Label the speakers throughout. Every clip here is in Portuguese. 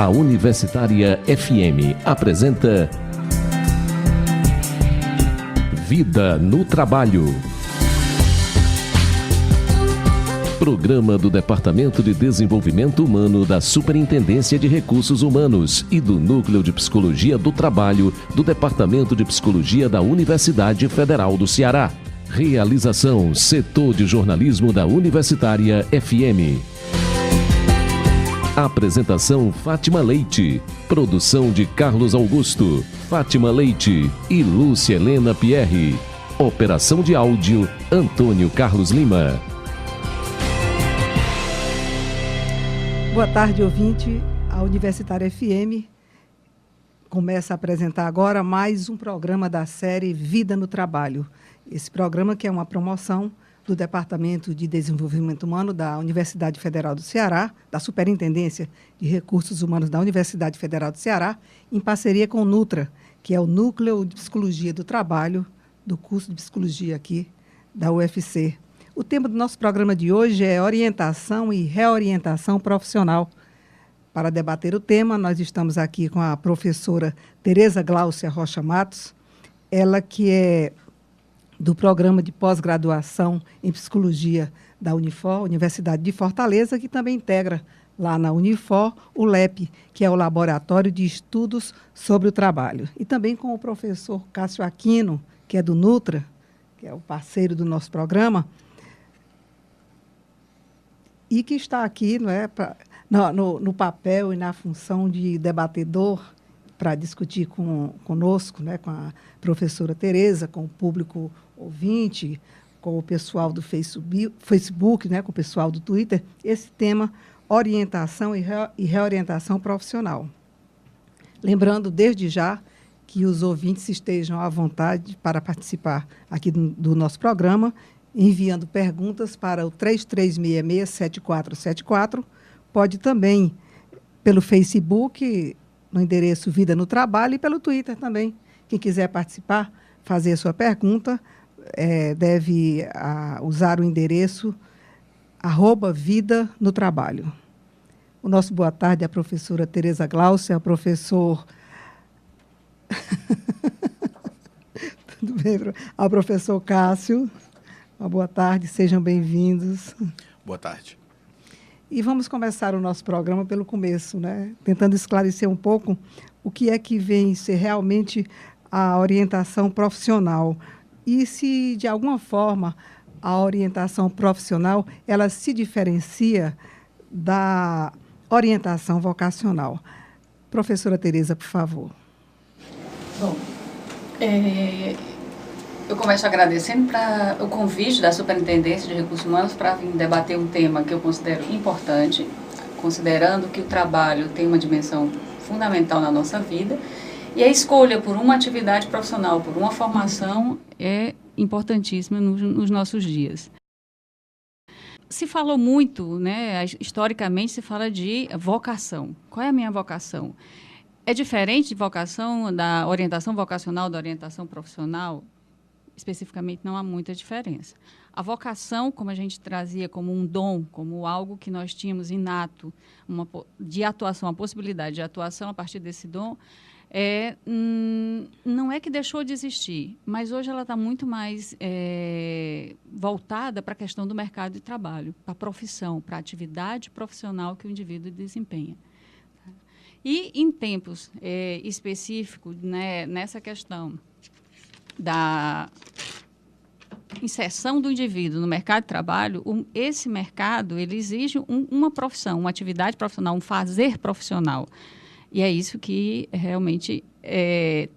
Speaker 1: A Universitária FM apresenta Vida no Trabalho. Programa do Departamento de Desenvolvimento Humano da Superintendência de Recursos Humanos e do Núcleo de Psicologia do Trabalho do Departamento de Psicologia da Universidade Federal do Ceará. Realização Setor de Jornalismo da Universitária FM. Apresentação Fátima Leite. Produção de Carlos Augusto, Fátima Leite e Lúcia Helena Pierre. Operação de áudio Antônio Carlos Lima.
Speaker 2: Boa tarde, ouvinte. A Universitária FM começa a apresentar agora mais um programa da série Vida no Trabalho. Esse programa que é uma promoção do Departamento de Desenvolvimento Humano da Universidade Federal do Ceará, da Superintendência de Recursos Humanos da Universidade Federal do Ceará, em parceria com o NUTRA, que é o Núcleo de Psicologia do Trabalho, do curso de Psicologia aqui da UFC. O tema do nosso programa de hoje é orientação e reorientação profissional. Para debater o tema, nós estamos aqui com a professora Tereza Gláucia Rocha Matos, ela que é do Programa de Pós-Graduação em Psicologia da Unifor, Universidade de Fortaleza, que também integra lá na Unifor o LEP, que é o Laboratório de Estudos sobre o Trabalho. E também com o professor Cássio Aquino, que é do NUTRA, que é o parceiro do nosso programa, e que está aqui no papel e na função de debatedor para discutir conosco, né, com a professora Tereza, com o público ouvinte, com o pessoal do Facebook, né, com o pessoal do Twitter, esse tema orientação e reorientação profissional. Lembrando, desde já, que os ouvintes estejam à vontade para participar aqui do nosso programa, enviando perguntas para o 3366-7474. Pode também pelo Facebook, no endereço Vida no Trabalho, e pelo Twitter também. Quem quiser participar, fazer a sua pergunta, deve usar o endereço @Vida no Trabalho. O nosso boa tarde é a professora Tereza Gláucia, o professor... Tudo bem, ao professor Cássio. Uma boa tarde, sejam bem-vindos.
Speaker 3: Boa tarde.
Speaker 2: E vamos começar o nosso programa pelo começo, né? Tentando esclarecer um pouco o que é que vem ser realmente a orientação profissional. E se, de alguma forma, a orientação profissional ela se diferencia da orientação vocacional. Professora Tereza, por favor.
Speaker 4: Bom, eu começo agradecendo o convite da Superintendência de Recursos Humanos para vir debater um tema que eu considero importante, considerando que o trabalho tem uma dimensão fundamental na nossa vida, e a escolha por uma atividade profissional, por uma formação, é importantíssima nos nossos dias. Se falou muito, né, historicamente se fala de vocação. Qual é a minha vocação? É diferente de vocação, da orientação vocacional, da orientação profissional? Especificamente, não há muita diferença. A vocação, como a gente trazia como um dom, como algo que nós tínhamos inato, de atuação, a possibilidade de atuação a partir desse dom, não é que deixou de existir, mas hoje ela está muito mais voltada para a questão do mercado de trabalho, para a profissão, para a atividade profissional que o indivíduo desempenha. E em tempos específicos, né, nessa questão da inserção do indivíduo no mercado de trabalho, esse mercado ele exige uma profissão, uma atividade profissional, um fazer profissional. E é isso que realmente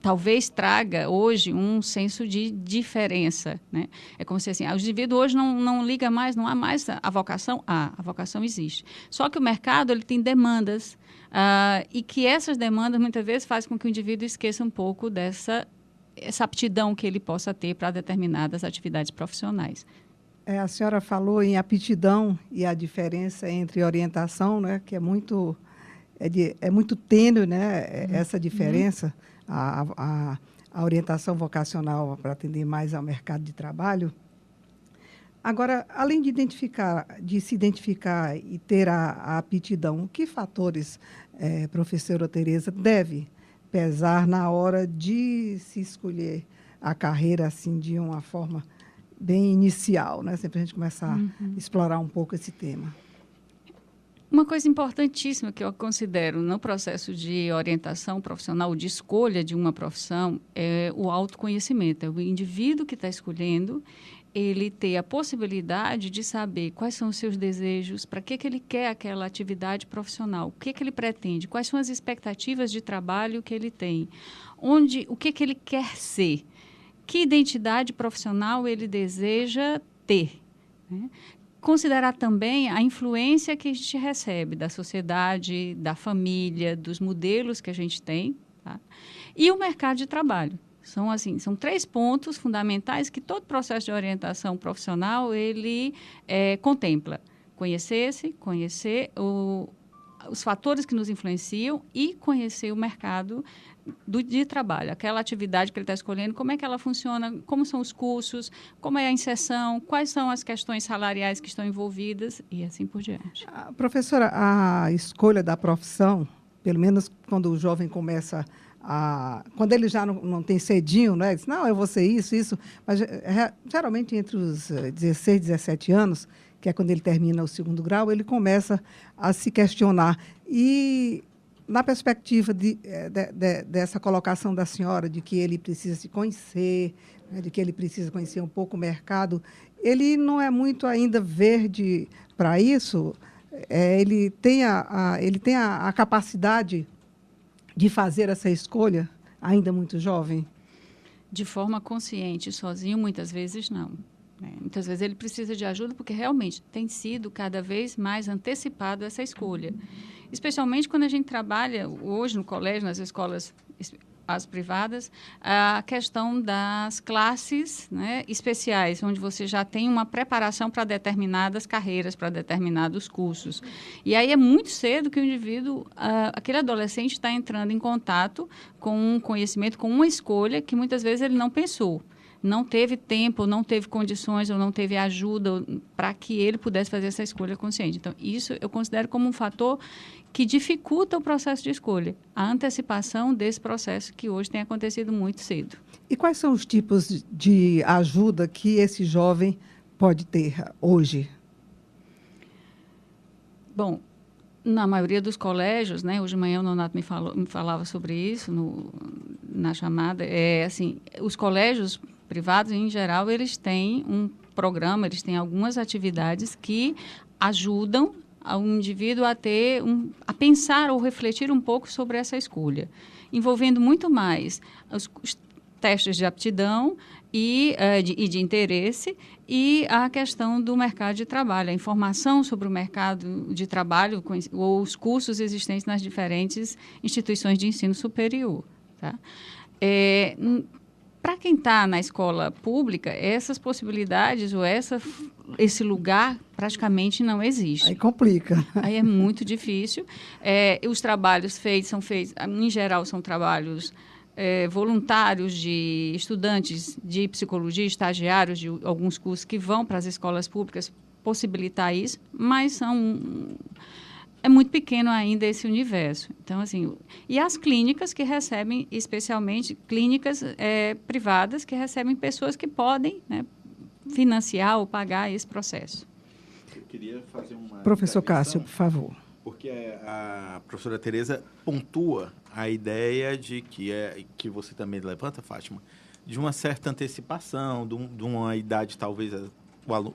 Speaker 4: talvez traga hoje um senso de diferença, né? É como se assim, o indivíduo hoje não liga mais, não há mais a vocação. A vocação existe. Só que o mercado ele tem demandas e que essas demandas muitas vezes fazem com que o indivíduo esqueça um pouco essa aptidão que ele possa ter para determinadas atividades profissionais.
Speaker 2: A senhora falou em aptidão e a diferença entre orientação, né, que é muito tênue, né, essa diferença. A orientação vocacional para atender mais ao mercado de trabalho. Agora, além de se identificar e ter a aptidão, que fatores, professora Tereza, deve pesar na hora de se escolher a carreira assim de uma forma bem inicial, né? Sempre a gente começar a explorar um pouco esse tema.
Speaker 4: Uma coisa importantíssima que eu considero no processo de orientação profissional, de escolha de uma profissão, é o autoconhecimento. É o indivíduo que está escolhendo, ele ter a possibilidade de saber quais são os seus desejos, para que ele quer aquela atividade profissional, o que ele pretende, quais são as expectativas de trabalho que ele tem, o que ele quer ser, que identidade profissional ele deseja ter, né? Considerar também a influência que a gente recebe da sociedade, da família, dos modelos que a gente tem, tá? E o mercado de trabalho. São 3 pontos fundamentais que todo processo de orientação profissional ele contempla. Conhecer os fatores que nos influenciam e conhecer o mercado de trabalho, aquela atividade que ele está escolhendo, como é que ela funciona, como são os cursos, como é a inserção, quais são as questões salariais que estão envolvidas e assim por diante.
Speaker 2: Professora, a escolha da profissão, pelo menos quando o jovem começa quando ele já não tem cedinho, né? Diz, não, eu vou ser isso, mas geralmente entre os 16, 17 anos, que é quando ele termina o 2º grau, ele começa a se questionar. E na perspectiva dessa colocação da senhora, de que ele precisa se conhecer, né, de que ele precisa conhecer um pouco o mercado, ele não é muito ainda verde para isso? Ele tem a capacidade de fazer essa escolha ainda muito jovem?
Speaker 4: De forma consciente, sozinho, muitas vezes não. Muitas vezes ele precisa de ajuda porque realmente tem sido cada vez mais antecipado essa escolha. Especialmente quando a gente trabalha hoje no colégio, nas escolas as privadas, a questão das classes, né, especiais, onde você já tem uma preparação para determinadas carreiras, para determinados cursos. E aí é muito cedo que o indivíduo, aquele adolescente está entrando em contato com um conhecimento, com uma escolha que muitas vezes ele não pensou. Não teve tempo, não teve condições ou não teve ajuda para que ele pudesse fazer essa escolha consciente. Então, isso eu considero como um fator que dificulta o processo de escolha, a antecipação desse processo que hoje tem acontecido muito cedo.
Speaker 2: E quais são os tipos de ajuda que esse jovem pode ter hoje?
Speaker 4: Bom, na maioria dos colégios, né, hoje de manhã o Nonato me falava sobre isso na chamada, os colégios privados, em geral, eles têm um programa, eles têm algumas atividades que ajudam ao indivíduo a pensar ou refletir um pouco sobre essa escolha, envolvendo muito mais os testes de aptidão e de interesse e a questão do mercado de trabalho, a informação sobre o mercado de trabalho ou os cursos existentes nas diferentes instituições de ensino superior. Tá? Para quem está na escola pública, essas possibilidades ou esse lugar praticamente não existe.
Speaker 2: Aí complica.
Speaker 4: Aí é muito difícil. Os trabalhos são feitos, em geral, são trabalhos voluntários de estudantes de psicologia, estagiários de alguns cursos que vão para as escolas públicas possibilitar isso, mas é muito pequeno ainda esse universo. Então, assim, e as clínicas que recebem, especialmente clínicas privadas, que recebem pessoas que podem, né, financiar ou pagar esse processo.
Speaker 3: Eu queria fazer uma...
Speaker 2: Professor Cássio, por favor.
Speaker 3: Porque a professora Tereza pontua a ideia de que você também levanta, Fátima, de uma certa antecipação, de uma idade, talvez,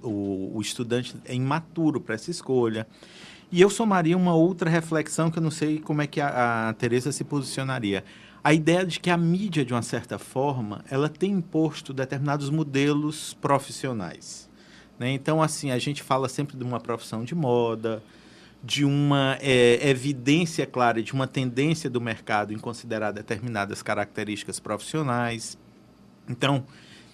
Speaker 3: o estudante é imaturo para essa escolha. E eu somaria uma outra reflexão que eu não sei como é que a Tereza se posicionaria. A ideia de que a mídia, de uma certa forma, ela tem imposto determinados modelos profissionais, né? Então, assim, a gente fala sempre de uma profissão de moda, de uma evidência clara, de uma tendência do mercado em considerar determinadas características profissionais. Então,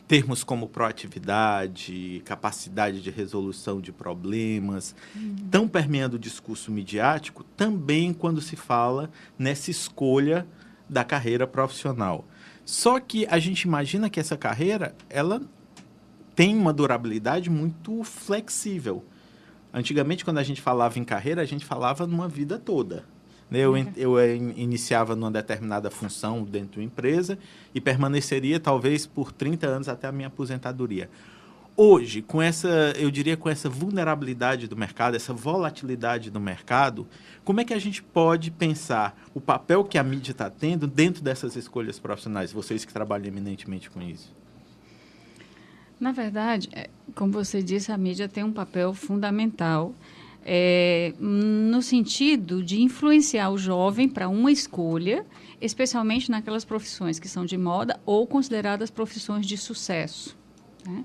Speaker 3: termos como proatividade, capacidade de resolução de problemas, estão permeando o discurso midiático também quando se fala nessa escolha da carreira profissional. Só que a gente imagina que essa carreira, ela tem uma durabilidade muito flexível. Antigamente, quando a gente falava em carreira, a gente falava numa vida toda. Eu iniciava numa determinada função dentro de uma empresa e permaneceria talvez por 30 anos até a minha aposentadoria. Hoje, com essa vulnerabilidade do mercado, essa volatilidade do mercado, como é que a gente pode pensar o papel que a mídia está tendo dentro dessas escolhas profissionais, vocês que trabalham eminentemente com isso?
Speaker 4: Na verdade, como você disse, a mídia tem um papel fundamental no sentido de influenciar o jovem para uma escolha, especialmente naquelas profissões que são de moda ou consideradas profissões de sucesso, né?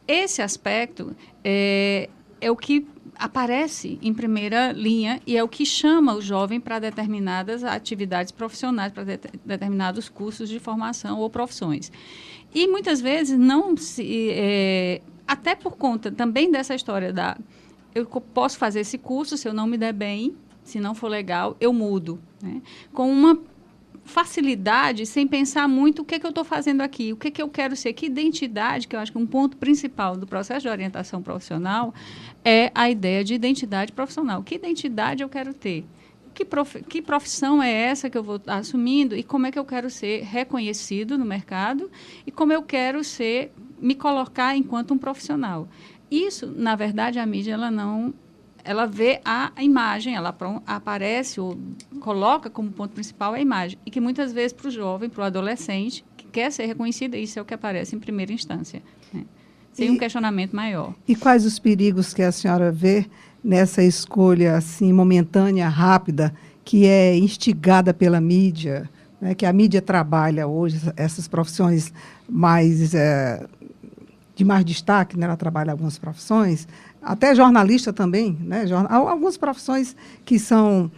Speaker 4: Esse aspecto é o que aparece em primeira linha e é o que chama o jovem para determinadas atividades profissionais, para determinados cursos de formação ou profissões. E muitas vezes até por conta também dessa história eu posso fazer esse curso, se eu não me der bem, se não for legal, eu mudo, né? Com uma facilidade, sem pensar muito o que eu estou fazendo aqui, o que eu quero ser, que identidade, que eu acho que um ponto principal do processo de orientação profissional é a ideia de identidade profissional. Que identidade eu quero ter? Que profissão é essa que eu vou estar assumindo e como é que eu quero ser reconhecido no mercado e como eu quero me colocar enquanto um profissional. Isso, na verdade, a mídia ela vê a imagem, ela aparece ou coloca como ponto principal a imagem. E que muitas vezes para o jovem, para o adolescente, que quer ser reconhecido, isso é o que aparece em primeira instância, né? Sem um questionamento maior.
Speaker 2: E quais os perigos que a senhora vê nessa escolha assim, momentânea, rápida, que é instigada pela mídia, né? Que a mídia trabalha hoje, essas profissões de mais destaque, né? Ela trabalha algumas profissões, até jornalista também, né? Algumas profissões que são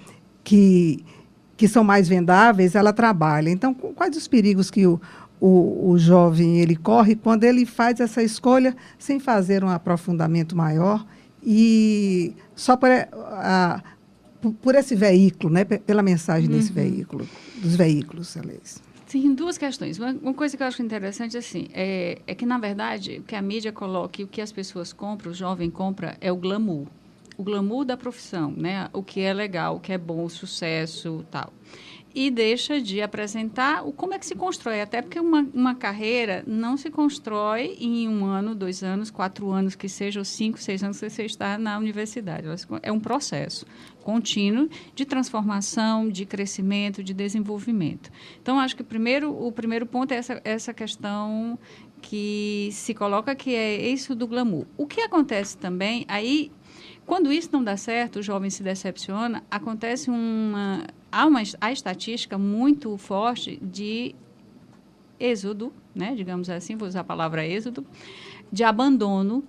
Speaker 2: mais vendáveis, ela trabalha. Então, quais os perigos que o jovem ele corre quando ele faz essa escolha sem fazer um aprofundamento maior e só por esse veículo, né? Pela mensagem desse veículo, dos veículos, aliás.
Speaker 4: Sim, duas questões. Uma coisa que eu acho interessante assim, é que, na verdade, o que a mídia coloca e o que as pessoas compram, o jovem compra, é o glamour da profissão, né? O que é legal, o que é bom, o sucesso, tal. E deixa de apresentar como é que se constrói, até porque uma carreira não se constrói em 1 ano, 2 anos, 4 anos, que seja, ou 5, 6 anos que você está na universidade. É um processo contínuo de transformação, de crescimento, de desenvolvimento. Então, acho que o primeiro ponto é essa questão que se coloca, que é isso do glamour. O que acontece também, aí, quando isso não dá certo, o jovem se decepciona, acontece há estatística muito forte de êxodo, né, digamos assim, vou usar a palavra êxodo, de abandono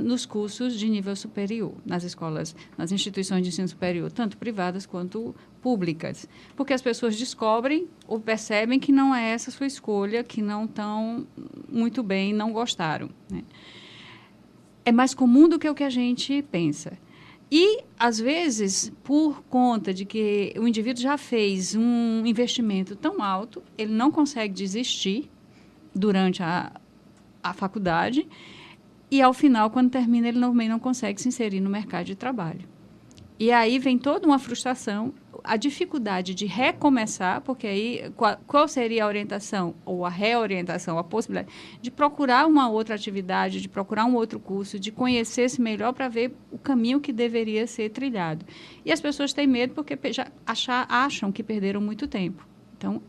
Speaker 4: nos cursos de nível superior, nas escolas, nas instituições de ensino superior, tanto privadas quanto públicas, porque as pessoas descobrem ou percebem que não é essa sua escolha, que não estão muito bem, não gostaram, né? É mais comum do que o que a gente pensa. E, às vezes, por conta de que o indivíduo já fez um investimento tão alto, ele não consegue desistir durante a faculdade e, ao final, quando termina, ele também não consegue se inserir no mercado de trabalho. E aí vem toda uma frustração, a dificuldade de recomeçar, porque aí qual seria a orientação ou a reorientação, a possibilidade de procurar uma outra atividade, de procurar um outro curso, de conhecer-se melhor para ver o caminho que deveria ser trilhado. E as pessoas têm medo porque já acham que perderam muito tempo. Então,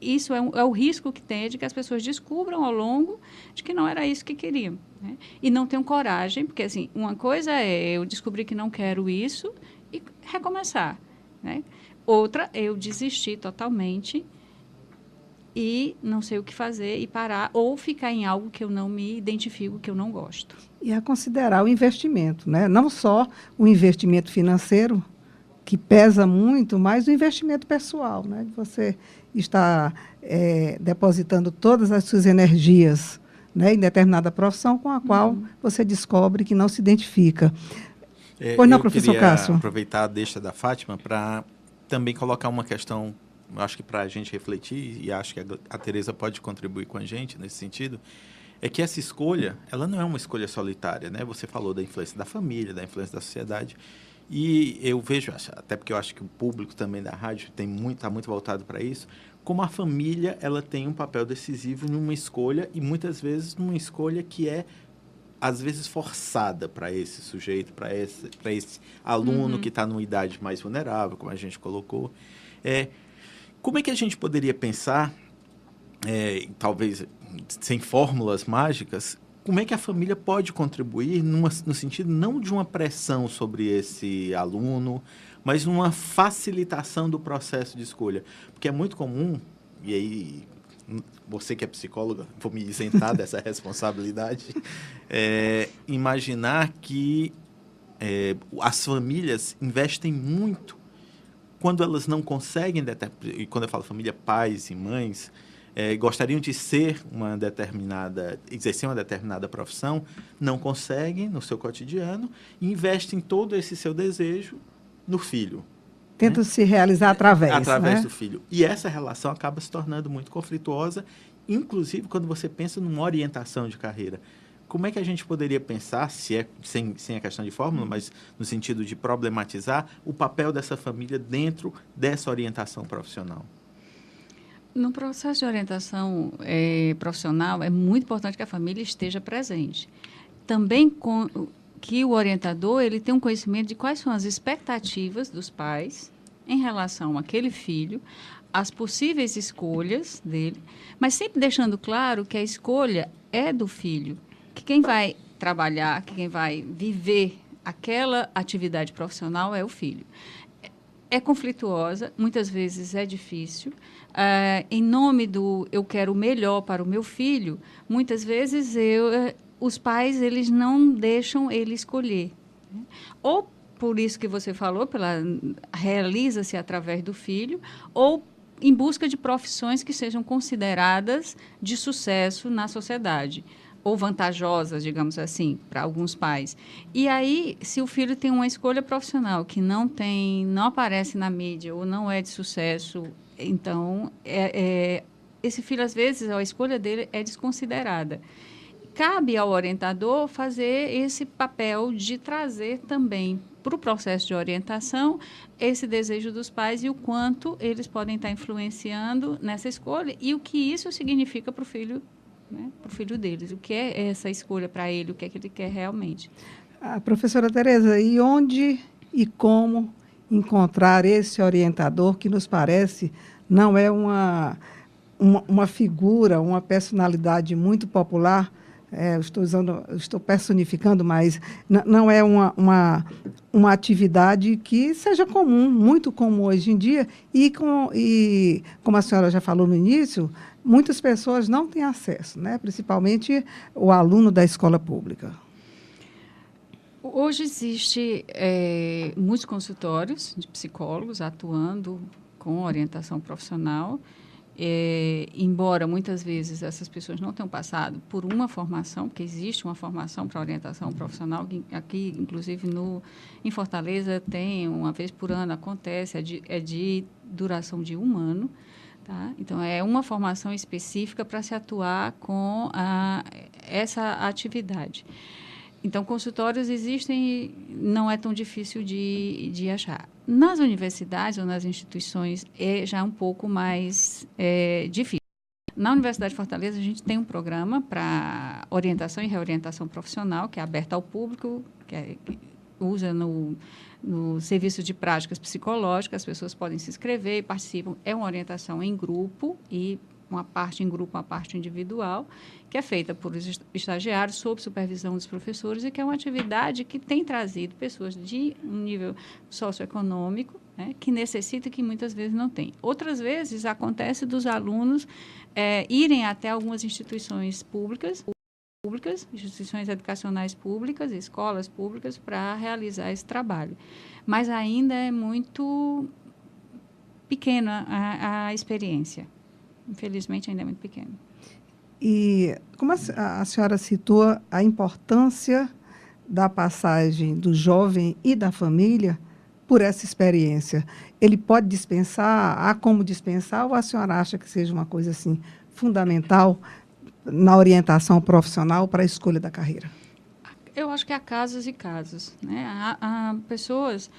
Speaker 4: isso é o risco que tem, de que as pessoas descubram ao longo de que não era isso que queriam, né? E não tenham coragem, porque assim, uma coisa é eu descobrir que não quero isso e recomeçar, né? Outra, eu desistir totalmente e não sei o que fazer e parar, ou ficar em algo que eu não me identifico, que eu não gosto.
Speaker 2: E a considerar o investimento, né? Não só o investimento financeiro, que pesa muito, mas o investimento pessoal, né? Você está depositando todas as suas energias, né, em determinada profissão com a qual você descobre que não se identifica. Pois não, professor Cássio?
Speaker 3: Eu queria aproveitar a deixa da Fátima para também colocar uma questão, acho que para a gente refletir, e acho que a Tereza pode contribuir com a gente nesse sentido, é que essa escolha, ela não é uma escolha solitária, né? Você falou da influência da família, da influência da sociedade, e eu vejo, até porque eu acho que o público também da rádio está muito voltado para isso, como a família ela tem um papel decisivo numa escolha, e muitas vezes numa escolha que é, às vezes, forçada para esse sujeito, para esse aluno que está numa idade mais vulnerável, como a gente colocou. Como é que a gente poderia pensar, talvez sem fórmulas mágicas, como é que a família pode contribuir no sentido não de uma pressão sobre esse aluno, mas numa facilitação do processo de escolha? Porque é muito comum, e aí você que é psicóloga, vou me isentar dessa responsabilidade, imaginar que as famílias investem muito quando elas não conseguem, e quando eu falo família, pais e mães, gostariam de exercer uma determinada profissão, não conseguem no seu cotidiano e investem todo esse seu desejo no filho.
Speaker 2: Tentam se realizar através
Speaker 3: do filho. E essa relação acaba se tornando muito conflituosa, inclusive quando você pensa numa orientação de carreira. Como é que a gente poderia pensar, sem a questão de fórmula, mas no sentido de problematizar o papel dessa família dentro dessa orientação profissional?
Speaker 4: No processo de orientação profissional, é muito importante que a família esteja presente. Também que o orientador ele tenha um conhecimento de quais são as expectativas dos pais em relação àquele filho, as possíveis escolhas dele, mas sempre deixando claro que a escolha é do filho, que quem vai trabalhar, que quem vai viver aquela atividade profissional é o filho. É conflituosa, muitas vezes é difícil. Em nome do eu quero o melhor para o meu filho, muitas vezes os pais eles não deixam ele escolher. Ou por isso que você falou, realiza-se através do filho, ou em busca de profissões que sejam consideradas de sucesso na sociedade, ou vantajosas, digamos assim, para alguns pais. E aí, se o filho tem uma escolha profissional que não aparece na mídia ou não é de sucesso, então, esse filho, às vezes, a escolha dele é desconsiderada. Cabe ao orientador fazer esse papel de trazer também para o processo de orientação esse desejo dos pais e o quanto eles podem estar influenciando nessa escolha e o que isso significa para o filho, né, para o filho deles, o que é essa escolha para ele, o que é que ele quer realmente.
Speaker 2: Professora Tereza, e onde e como encontrar esse orientador que nos parece não é uma figura, uma personalidade muito popular? Estou personificando, mas não é uma atividade que seja comum, muito comum hoje em dia, e como a senhora já falou no início, muitas pessoas não têm acesso, né? Principalmente o aluno da escola pública.
Speaker 4: Hoje existe muitos consultórios de psicólogos atuando com orientação profissional, embora muitas vezes essas pessoas não tenham passado por uma formação, porque existe uma formação para orientação profissional, que aqui, inclusive, em Fortaleza, tem, uma vez por ano, acontece, é de duração de 1 ano. Tá? Então, é uma formação específica para se atuar com essa atividade. Então, consultórios existem e não é tão difícil de achar. Nas universidades ou nas instituições é já um pouco mais difícil. Na Universidade de Fortaleza, a gente tem um programa para orientação e reorientação profissional, que é aberto ao público, que usa no serviço de práticas psicológicas, as pessoas podem se inscrever e participam. É uma orientação em grupo e uma parte em grupo, uma parte individual, que é feita por estagiários sob supervisão dos professores e que é uma atividade que tem trazido pessoas de um nível socioeconômico, né, que necessita e que muitas vezes não tem. Outras vezes acontece dos alunos irem até algumas instituições públicas, instituições educacionais públicas, escolas públicas, para realizar esse trabalho. Mas ainda é muito pequena a experiência. Infelizmente, ainda é muito pequeno.
Speaker 2: E como a senhora citou a importância da passagem do jovem e da família por essa experiência, ele pode dispensar, há como dispensar, ou a senhora acha que seja uma coisa assim fundamental na orientação profissional para a escolha da carreira?
Speaker 5: Eu acho que há casos e casos, né? Há pessoas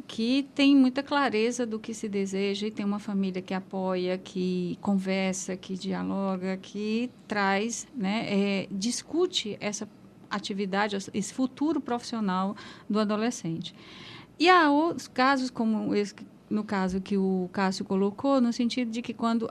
Speaker 5: que têm muita clareza do que se deseja e tem uma família que apoia, que conversa, que dialoga, que traz, né, discute essa atividade, esse futuro profissional do adolescente. E há outros casos, como esse, no caso que o Cássio colocou, no sentido de que quando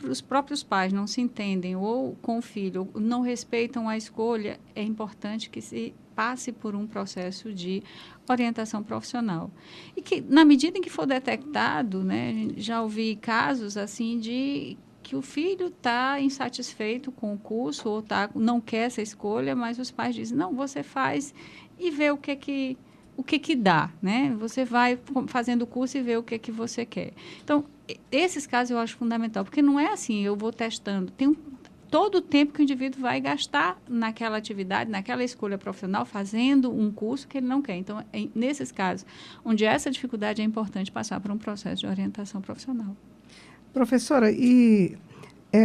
Speaker 5: os próprios pais não se entendem ou com o filho, ou não respeitam a escolha, é importante que se passe por um processo de orientação profissional. E que, na medida em que for detectado, né, já ouvi casos assim de que o filho está insatisfeito com o curso ou não quer essa escolha, mas os pais dizem, não, você faz e vê o que dá, né? Você vai fazendo o curso e vê o que você quer. Então, esses casos eu acho fundamental, porque não é assim, eu vou testando. Tem todo o tempo que o indivíduo vai gastar naquela atividade, naquela escolha profissional, fazendo um curso que ele não quer. Então, nesses casos, onde essa dificuldade é importante passar por um processo de orientação profissional.
Speaker 2: Professora, e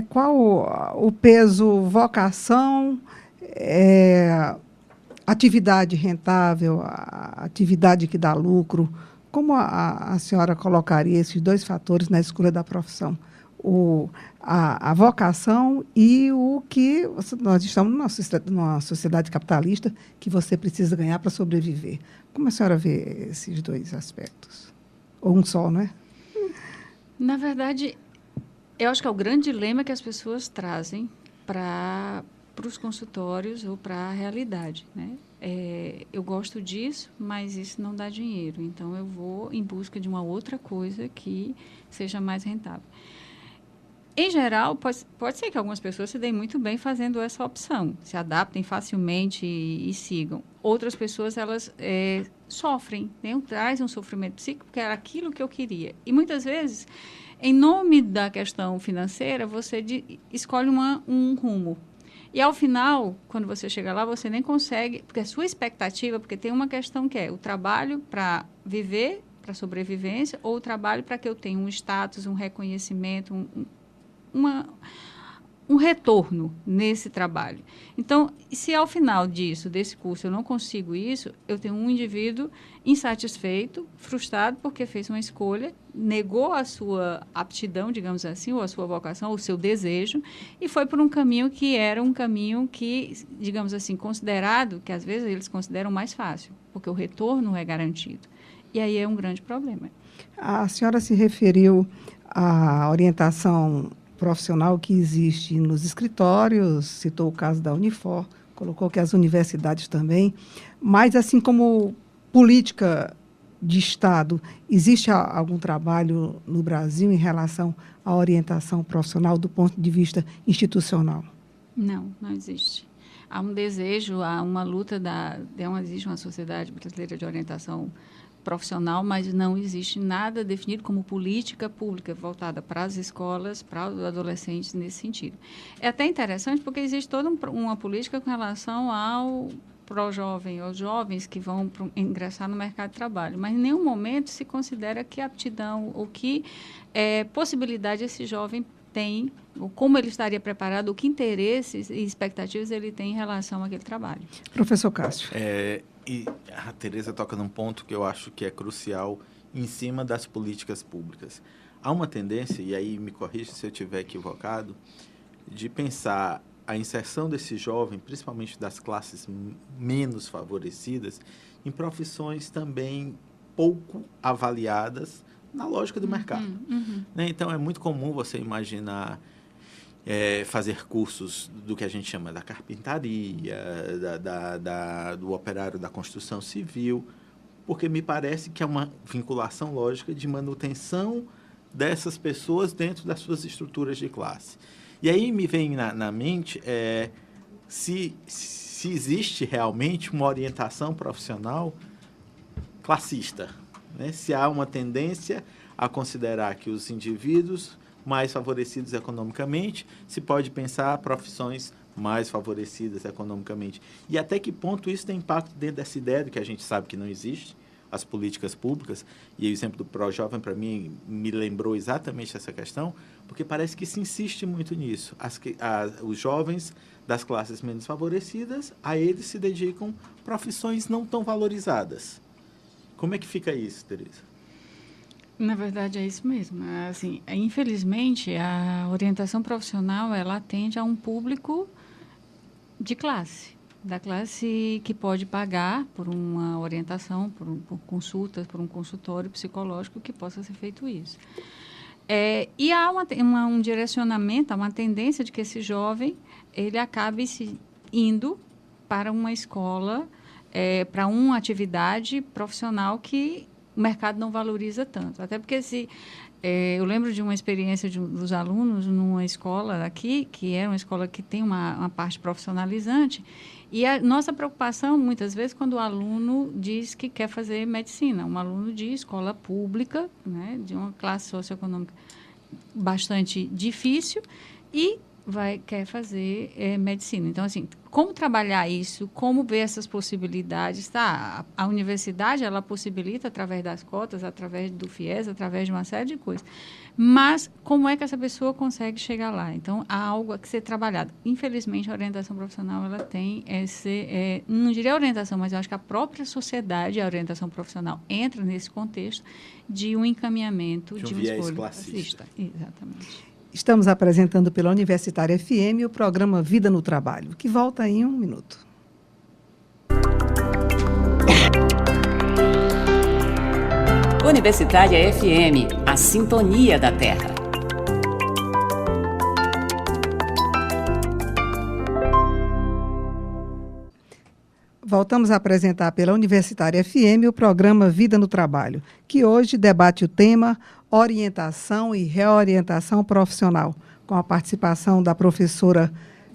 Speaker 2: qual o peso vocação, atividade rentável, a atividade que dá lucro? Como a senhora colocaria esses dois fatores na escolha da profissão? A vocação e o que nós estamos numa sociedade capitalista que você precisa ganhar para sobreviver. Como a senhora vê esses dois aspectos? Ou um só, não é?
Speaker 5: Na verdade, eu acho que é o grande dilema que as pessoas trazem para os consultórios ou para a realidade, né? Eu gosto disso, mas isso não dá dinheiro. Então, eu vou em busca de uma outra coisa que seja mais rentável. Em geral, pode ser que algumas pessoas se deem muito bem fazendo essa opção, se adaptem facilmente e sigam. Outras pessoas, elas sofrem, né? Trazem um sofrimento psíquico, porque era aquilo que eu queria. E muitas vezes, em nome da questão financeira, você escolhe um rumo. E, ao final, quando você chega lá, você nem consegue, porque a sua expectativa, porque tem uma questão que é o trabalho para viver, para sobrevivência, ou o trabalho para que eu tenha um status, um reconhecimento, um retorno nesse trabalho. Então, se ao final desse curso eu não consigo isso, eu tenho um indivíduo insatisfeito, frustrado, porque fez uma escolha, negou a sua aptidão, digamos assim, ou a sua vocação, ou o seu desejo, e foi por um caminho que era um caminho que, digamos assim, considerado, que às vezes eles consideram mais fácil, porque o retorno é garantido. E aí é um grande problema.
Speaker 2: A senhora se referiu à orientação profissional que existe nos escritórios, citou o caso da Unifor, colocou que as universidades também, mas assim como política de Estado, existe algum trabalho no Brasil em relação à orientação profissional do ponto de vista institucional?
Speaker 5: Não existe. Há um desejo, há uma luta, existe uma sociedade brasileira de orientação profissional, mas não existe nada definido como política pública voltada para as escolas, para os adolescentes nesse sentido. É até interessante porque existe toda uma política com relação ao pró-jovem, aos jovens que vão ingressar no mercado de trabalho, mas em nenhum momento se considera que aptidão ou que possibilidade esse jovem tem, ou como ele estaria preparado, o que interesses e expectativas ele tem em relação àquele trabalho.
Speaker 2: Professor Cássio.
Speaker 3: E a Tereza toca num ponto que eu acho que é crucial em cima das políticas públicas. Há uma tendência, e aí me corrija se eu estiver equivocado, de pensar a inserção desse jovem, principalmente das classes menos favorecidas, em profissões também pouco avaliadas na lógica do mercado. Né? Então, é muito comum você imaginar fazer cursos do que a gente chama da carpintaria, do operário da construção civil, porque me parece que é uma vinculação lógica de manutenção dessas pessoas dentro das suas estruturas de classe. E aí me vem na mente se existe realmente uma orientação profissional classista, né? Se há uma tendência a considerar que os indivíduos mais favorecidos economicamente, se pode pensar profissões mais favorecidas economicamente. E até que ponto isso tem impacto dentro dessa ideia, do que a gente sabe que não existe, as políticas públicas, e o exemplo do ProJovem, para mim, me lembrou exatamente essa questão, porque parece que se insiste muito nisso. Os jovens das classes menos favorecidas, a eles se dedicam profissões não tão valorizadas. Como é que fica isso, Tereza?
Speaker 5: Na verdade, é isso mesmo. Assim, infelizmente, a orientação profissional, ela atende a um público de classe, da classe que pode pagar por uma orientação, por consultas, por um consultório psicológico que possa ser feito isso. E há um direcionamento, há uma tendência de que esse jovem ele acabe indo para uma escola, para uma atividade profissional que o mercado não valoriza tanto. Até porque eu lembro de uma experiência dos alunos numa escola aqui, que é uma escola que tem uma parte profissionalizante, e a nossa preocupação, muitas vezes, quando o aluno diz que quer fazer medicina, um aluno de escola pública, né, de uma classe socioeconômica bastante difícil, e quer fazer medicina. Então, assim, como trabalhar isso, como ver essas possibilidades, tá? A universidade, ela possibilita através das cotas, através do FIES, através de uma série de coisas. Mas como é que essa pessoa consegue chegar lá? Então, há algo a ser trabalhado. Infelizmente, a orientação profissional, ela tem não diria orientação, mas eu acho que a própria sociedade, a orientação profissional, entra nesse contexto de um encaminhamento de uma escolha
Speaker 3: classista.
Speaker 5: Exatamente.
Speaker 2: Estamos apresentando pela Universitária FM o programa Vida no Trabalho, que volta em 1 minuto.
Speaker 6: Universitária FM, a sintonia da Terra.
Speaker 2: Voltamos a apresentar pela Universitária FM o programa Vida no Trabalho, que hoje debate o tema orientação e reorientação profissional, com a participação da professora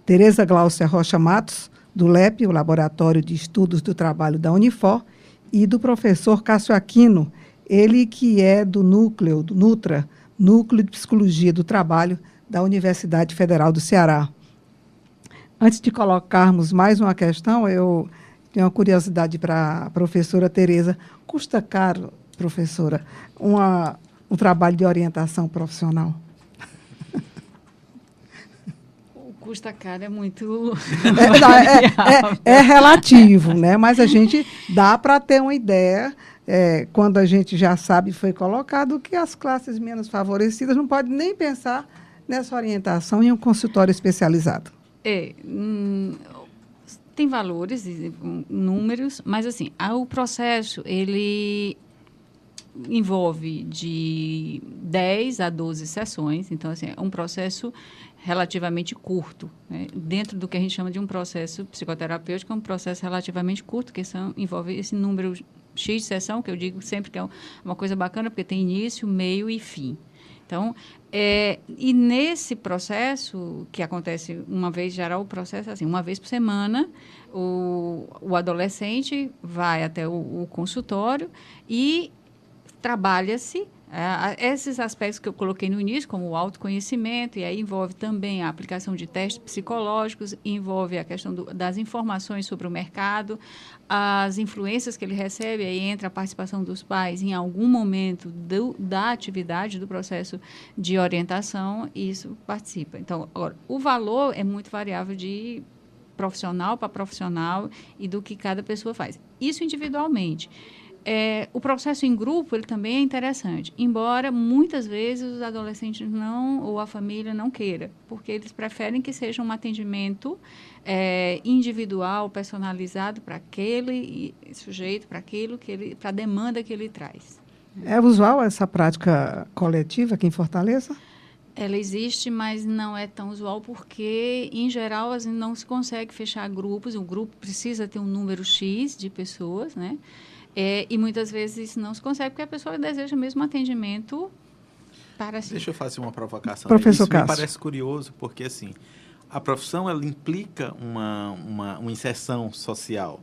Speaker 2: Tereza Gláucia Rocha Matos, do LEP, o Laboratório de Estudos do Trabalho da Unifor, e do professor Cássio Aquino, ele que é do NUTRA, Núcleo de Psicologia do Trabalho da Universidade Federal do Ceará. Antes de colocarmos mais uma questão, eu tenho uma curiosidade para a professora Tereza. Custa caro, professora, um trabalho de orientação profissional?
Speaker 5: O custa caro é muito...
Speaker 2: É relativo, né? Mas a gente dá para ter uma ideia, quando a gente já sabe, foi colocado, que as classes menos favorecidas não podem nem pensar nessa orientação em um consultório especializado.
Speaker 5: Tem valores, números, mas assim, o processo, ele envolve de 10 a 12 sessões, então assim, é um processo relativamente curto, né? Dentro do que a gente chama de um processo psicoterapêutico, é um processo relativamente curto, que envolve esse número X de sessão, que eu digo sempre que é uma coisa bacana, porque tem início, meio e fim. Então, e nesse processo, que acontece uma vez, geral, o processo assim, uma vez por semana, o adolescente vai até o consultório e trabalha-se esses aspectos que eu coloquei no início, como o autoconhecimento, e aí envolve também a aplicação de testes psicológicos, envolve a questão das informações sobre o mercado, as influências que ele recebe, aí entra a participação dos pais em algum momento da atividade, do processo de orientação, e isso participa. Então, agora, o valor é muito variável de profissional para profissional e do que cada pessoa faz. Isso individualmente. O processo em grupo, ele também é interessante, embora muitas vezes os adolescentes ou a família não queira, porque eles preferem que seja um atendimento individual, personalizado para aquele sujeito, para a demanda que ele traz.
Speaker 2: É usual essa prática coletiva aqui em Fortaleza?
Speaker 5: Ela existe, mas não é tão usual porque, em geral, não se consegue fechar grupos. O grupo precisa ter um número X de pessoas, né? E muitas vezes isso não se consegue porque a pessoa deseja mesmo atendimento para si.
Speaker 3: Deixa eu fazer uma provocação.
Speaker 2: Professor
Speaker 3: Isso
Speaker 2: Cássio.
Speaker 3: me parece curioso, porque assim, a profissão ela implica uma inserção social.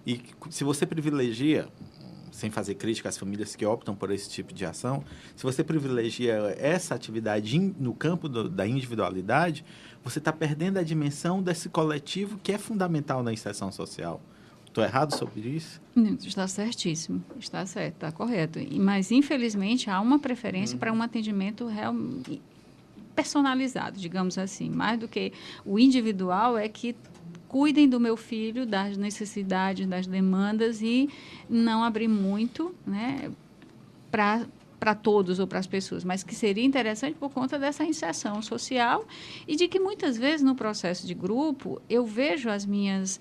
Speaker 3: E se você privilegia, sem fazer crítica às famílias que optam por esse tipo de ação, se você privilegia essa atividade no campo da individualidade, você está perdendo a dimensão desse coletivo que é fundamental na inserção social. Estou errado sobre isso?
Speaker 5: Não, está certíssimo, está certo, está correto. Mas, infelizmente, há uma preferência para um atendimento personalizado, digamos assim. Mais do que o individual, é que cuidem do meu filho, das necessidades, das demandas, e não abrir muito, né, para todos ou para as pessoas, mas que seria interessante por conta dessa inserção social e de que muitas vezes no processo de grupo eu vejo as minhas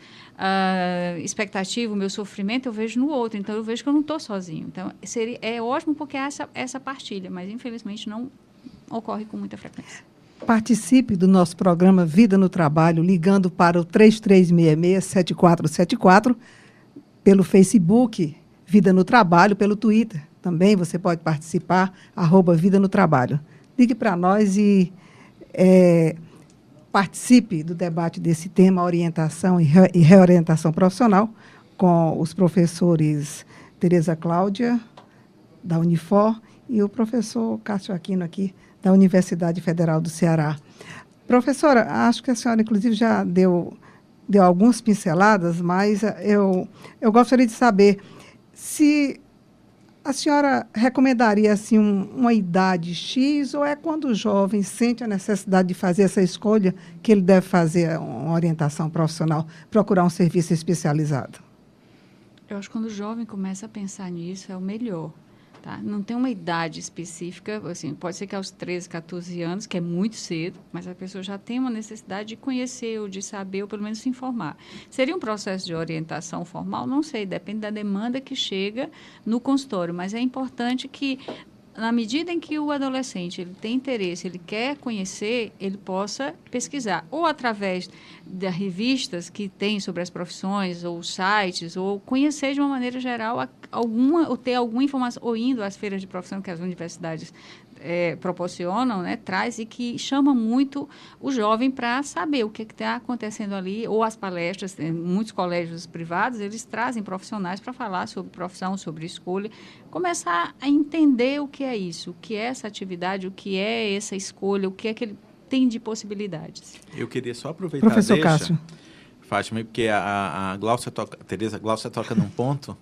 Speaker 5: expectativas, o meu sofrimento, eu vejo no outro, então eu vejo que eu não estou sozinho. Então é ótimo porque há essa partilha, mas infelizmente não ocorre com muita frequência.
Speaker 2: Participe do nosso programa Vida no Trabalho, ligando para o 3366-7474, pelo Facebook Vida no Trabalho, pelo Twitter. Também você pode participar, @Vida no Trabalho. Ligue para nós e participe do debate desse tema, orientação e reorientação profissional, com os professores Tereza Cláudia, da Unifor, e o professor Cássio Aquino, aqui, da Universidade Federal do Ceará. Professora, acho que a senhora, inclusive, já deu algumas pinceladas, mas eu gostaria de saber se a senhora recomendaria assim, uma idade X, ou é quando o jovem sente a necessidade de fazer essa escolha que ele deve fazer uma orientação profissional, procurar um serviço especializado?
Speaker 5: Eu acho que quando o jovem começa a pensar nisso, é o melhor. Tá? Não tem uma idade específica, assim, pode ser que aos 13, 14 anos, que é muito cedo, mas a pessoa já tem uma necessidade de conhecer, ou de saber, ou pelo menos se informar. Seria um processo de orientação formal? Não sei, depende da demanda que chega no consultório, mas é importante que, na medida em que o adolescente ele tem interesse, ele quer conhecer, ele possa pesquisar, ou através das revistas que tem sobre as profissões, ou sites, ou conhecer de uma maneira geral ou ter alguma informação, ou indo às feiras de profissão que as universidades proporcionam, né, traz, e que chama muito o jovem para saber o que está acontecendo ali, ou as palestras, muitos colégios privados, eles trazem profissionais para falar sobre profissão, sobre escolha, começar a entender o que é isso, o que é essa atividade, o que é essa escolha, o que é que ele tem de possibilidades.
Speaker 3: Eu queria só aproveitar,
Speaker 2: professor Cássio,
Speaker 3: Fátima, porque a Tereza Glaucia toca num ponto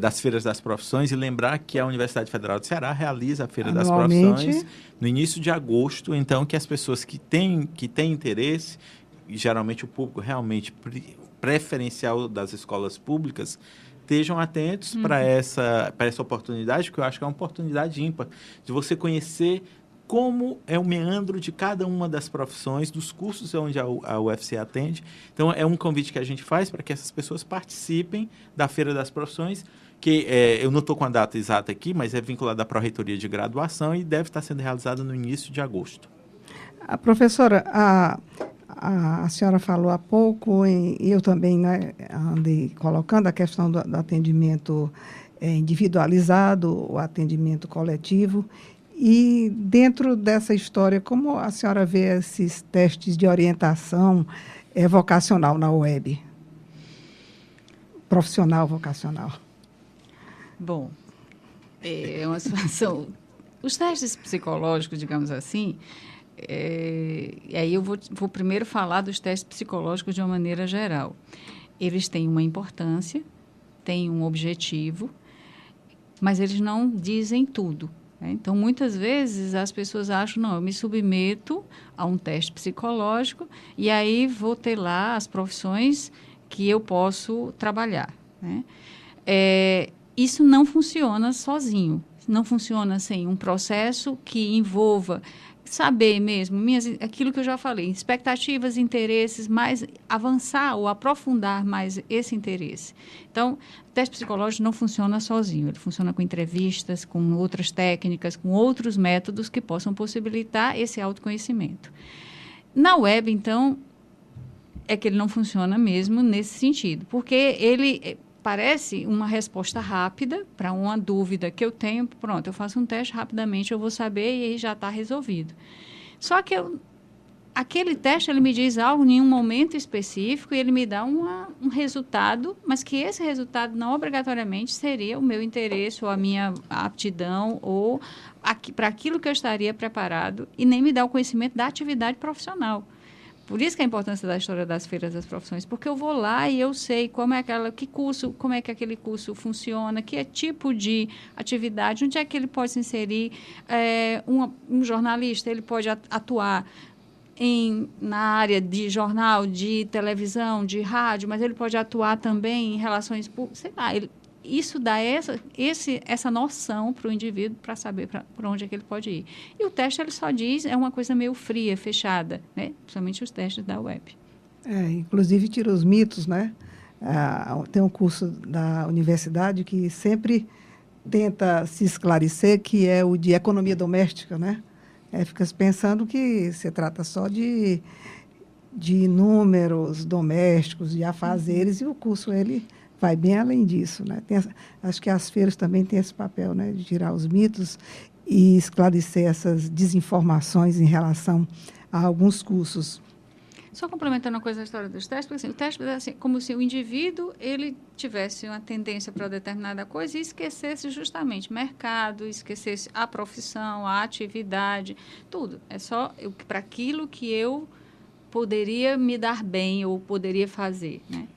Speaker 3: das feiras das profissões, e lembrar que a Universidade Federal do Ceará realiza a Feira das Profissões no início de agosto, então que as pessoas que têm interesse, e geralmente o público realmente preferencial das escolas públicas, estejam atentos para essa oportunidade, que eu acho que é uma oportunidade ímpar de você conhecer como é o meandro de cada uma das profissões, dos cursos onde a UFC atende. Então, é um convite que a gente faz para que essas pessoas participem da Feira das Profissões, que eu não estou com a data exata aqui, mas é vinculada à Pró-Reitoria de Graduação e deve estar sendo realizada no início de agosto.
Speaker 2: Professora, a senhora falou há pouco, e eu também, né, andei colocando a questão do atendimento individualizado, o atendimento coletivo. E dentro dessa história, como a senhora vê esses testes de orientação vocacional na UEB? Profissional, vocacional.
Speaker 5: Bom, é uma situação... Os testes psicológicos, digamos assim, e aí eu vou primeiro falar dos testes psicológicos de uma maneira geral. Eles têm uma importância, têm um objetivo, mas eles não dizem tudo. Então, muitas vezes, as pessoas acham, não, eu me submeto a um teste psicológico e aí vou ter lá as profissões que eu posso trabalhar, né? Isso não funciona sozinho, não funciona sem um processo que envolva saber mesmo, aquilo que eu já falei, expectativas, interesses, mais avançar ou aprofundar mais esse interesse. Então, o teste psicológico não funciona sozinho, ele funciona com entrevistas, com outras técnicas, com outros métodos que possam possibilitar esse autoconhecimento. Na web, então, é que ele não funciona mesmo nesse sentido, porque ele parece uma resposta rápida para uma dúvida que eu tenho. Pronto, eu faço um teste rapidamente, eu vou saber e aí já está resolvido. Só que aquele teste, ele me diz algo em um momento específico e ele me dá um resultado, mas que esse resultado não obrigatoriamente seria o meu interesse ou a minha aptidão ou para aquilo que eu estaria preparado, e nem me dá o conhecimento da atividade profissional. Por isso que a importância da história das feiras das profissões, porque eu vou lá e eu sei como é como é que aquele curso funciona, que tipo de atividade, onde é que ele pode se inserir. Um jornalista, ele pode atuar na área de jornal, de televisão, de rádio, mas ele pode atuar também em relações públicas, sei lá, isso dá essa noção para o indivíduo para saber por onde é que ele pode ir. E o teste, ele só diz, é uma coisa meio fria, fechada, né? Principalmente os testes da UEP.
Speaker 2: Inclusive tira os mitos, né? Tem um curso da universidade que sempre tenta se esclarecer, que é o de economia doméstica, né? Fica pensando que se trata só de números domésticos, de afazeres, e o curso, ele vai bem além disso, né? Acho que as feiras também têm esse papel, né, de tirar os mitos e esclarecer essas desinformações em relação a alguns cursos.
Speaker 5: Só complementando uma coisa da história dos testes, porque assim, o teste é assim, como se o indivíduo ele tivesse uma tendência para determinada coisa e esquecesse justamente mercado, esquecesse a profissão, a atividade, tudo. É só para aquilo que eu poderia me dar bem ou poderia fazer, né?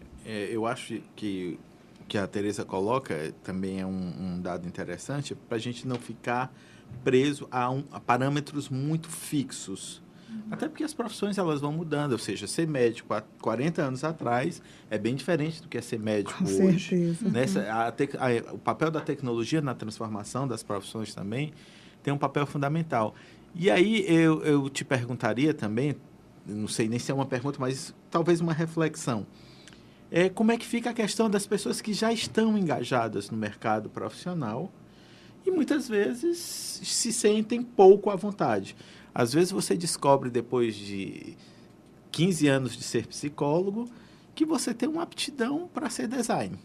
Speaker 3: Eu acho que o que a Tereza coloca também é um dado interessante para a gente não ficar preso a parâmetros muito fixos. Até porque as profissões elas vão mudando, ou seja, ser médico há 40 anos atrás é bem diferente do que é ser médico
Speaker 2: Com
Speaker 3: hoje.
Speaker 2: certeza.
Speaker 3: O papel da tecnologia na transformação das profissões também tem um papel fundamental. E aí eu te perguntaria também, não sei nem se é uma pergunta, mas talvez uma reflexão. Como é que fica a questão das pessoas que já estão engajadas no mercado profissional e muitas vezes se sentem pouco à vontade. Às vezes você descobre, depois de 15 anos de ser psicólogo, que você tem uma aptidão para ser design.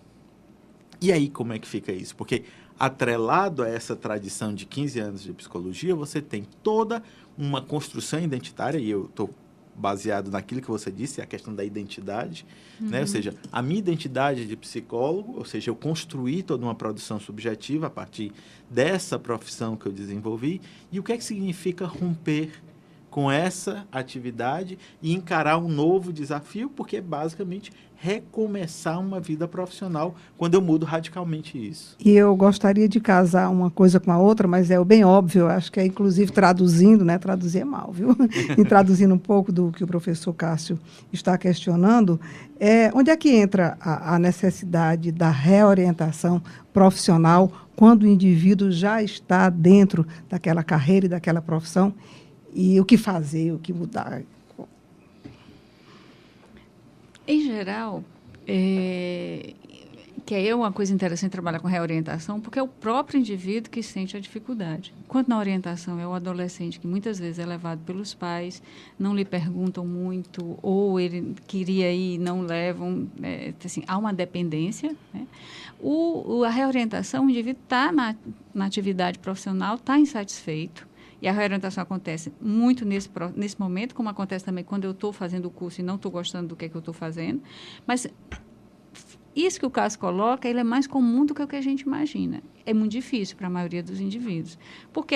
Speaker 3: E aí, como é que fica isso? Porque, atrelado a essa tradição de 15 anos de psicologia, você tem toda uma construção identitária, e eu estou baseado naquilo que você disse, a questão da identidade, né? Ou seja, a minha identidade de psicólogo, ou seja, eu construí toda uma produção subjetiva a partir dessa profissão que eu desenvolvi, e o que é que significa romper com essa atividade e encarar um novo desafio, porque é basicamente recomeçar uma vida profissional quando eu mudo radicalmente isso.
Speaker 2: E eu gostaria de casar uma coisa com a outra, mas é bem óbvio, acho que inclusive traduzindo, né? Traduzir é mal, viu? E traduzindo um pouco do que o professor Cássio está questionando, onde é que entra a necessidade da reorientação profissional quando o indivíduo já está dentro daquela carreira e daquela profissão? E o que fazer, o que mudar?
Speaker 5: Em geral, que aí é uma coisa interessante trabalhar com reorientação, porque é o próprio indivíduo que sente a dificuldade. Enquanto na orientação é o adolescente que muitas vezes é levado pelos pais, não lhe perguntam muito, ou ele queria ir e não levam, assim, há uma dependência, né? A reorientação, o indivíduo está na atividade profissional, está insatisfeito. E a reorientação acontece muito nesse momento, como acontece também quando eu estou fazendo o curso e não estou gostando do que eu estou fazendo. Mas isso que o Cássio coloca, ele é mais comum do que o que a gente imagina. É muito difícil para a maioria dos indivíduos. Porque,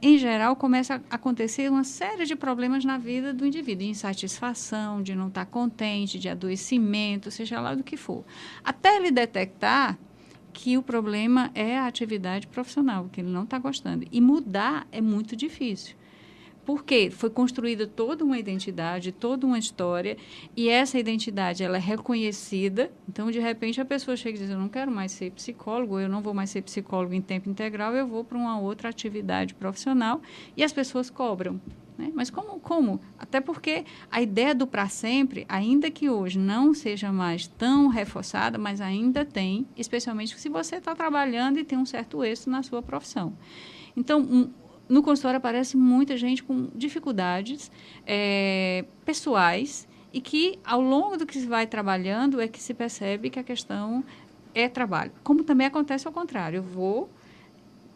Speaker 5: em geral, começa a acontecer uma série de problemas na vida do indivíduo. De insatisfação, de não estar contente, de adoecimento, seja lá do que for. Até ele detectar que o problema é a atividade profissional, que ele não está gostando. E mudar é muito difícil. Porque foi construída toda uma identidade, toda uma história, e essa identidade ela é reconhecida. Então, de repente, a pessoa chega e diz, eu não quero mais ser psicólogo, eu não vou mais ser psicólogo em tempo integral, eu vou para uma outra atividade profissional, e as pessoas cobram. Né? Mas como? Até porque a ideia do para sempre, ainda que hoje não seja mais tão reforçada, mas ainda tem, especialmente se você está trabalhando e tem um certo êxito na sua profissão. Então, no consultório aparece muita gente com dificuldades pessoais e que, ao longo do que se vai trabalhando, é que se percebe que a questão é trabalho. Como também acontece ao contrário. Eu vou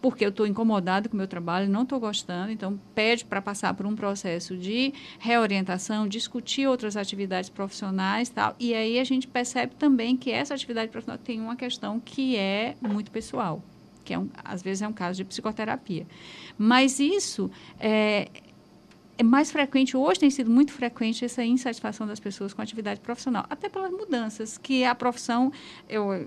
Speaker 5: porque eu estou incomodado com o meu trabalho, não estou gostando, então pede para passar por um processo de reorientação, discutir outras atividades profissionais e tal, e aí a gente percebe também que essa atividade profissional tem uma questão que é muito pessoal, que às vezes é um caso de psicoterapia. Mas isso é mais frequente, hoje tem sido muito frequente essa insatisfação das pessoas com a atividade profissional, até pelas mudanças, que a profissão,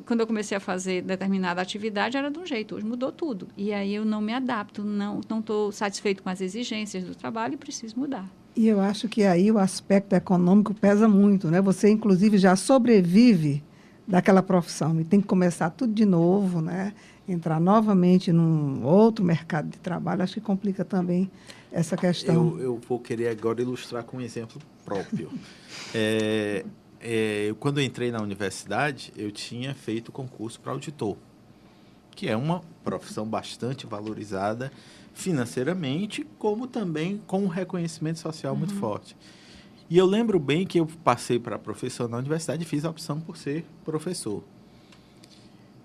Speaker 5: quando eu comecei a fazer determinada atividade, era de um jeito, hoje mudou tudo. E aí eu não me adapto, não estou satisfeito com as exigências do trabalho e preciso mudar.
Speaker 2: E eu acho que aí o aspecto econômico pesa muito, né? Você, inclusive, já sobrevive daquela profissão e tem que começar tudo de novo, né? Entrar novamente num outro mercado de trabalho, acho que complica também essa questão.
Speaker 3: Eu vou querer agora ilustrar com um exemplo próprio. Quando eu entrei na universidade, eu tinha feito concurso para auditor, que é uma profissão bastante valorizada financeiramente, como também com um reconhecimento social muito forte. E eu lembro bem que eu passei para professor na universidade e fiz a opção por ser professor.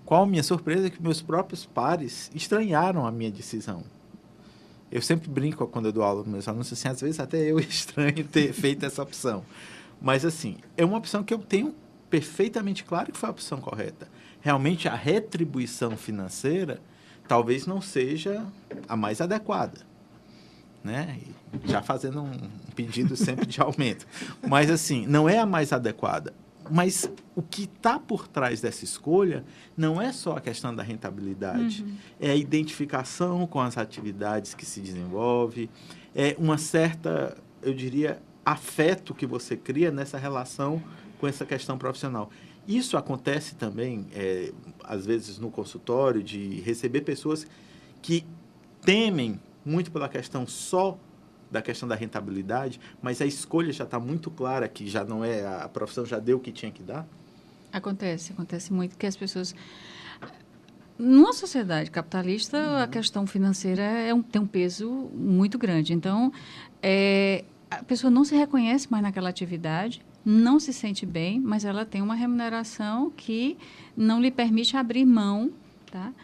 Speaker 3: Qual a minha surpresa é que meus próprios pares estranharam a minha decisão. Eu sempre brinco quando eu dou aula com meus alunos, assim, às vezes até eu estranho ter feito essa opção. Mas, assim, é uma opção que eu tenho perfeitamente claro que foi a opção correta. Realmente, a retribuição financeira talvez não seja a mais adequada, né? Já fazendo um pedido sempre de aumento. Mas, assim, não é a mais adequada. Mas o que está por trás dessa escolha não é só a questão da rentabilidade, é a identificação com as atividades que se desenvolve, é uma certa, eu diria, afeto que você cria nessa relação com essa questão profissional. Isso acontece também, às vezes, no consultório, de receber pessoas que temem muito pela questão só da questão da rentabilidade, mas a escolha já está muito clara, que já não é, a profissão já deu o que tinha que dar?
Speaker 5: Acontece muito que as pessoas... Numa sociedade capitalista, a questão financeira tem um peso muito grande. Então, a pessoa não se reconhece mais naquela atividade, não se sente bem, mas ela tem uma remuneração que não lhe permite abrir mão, tá,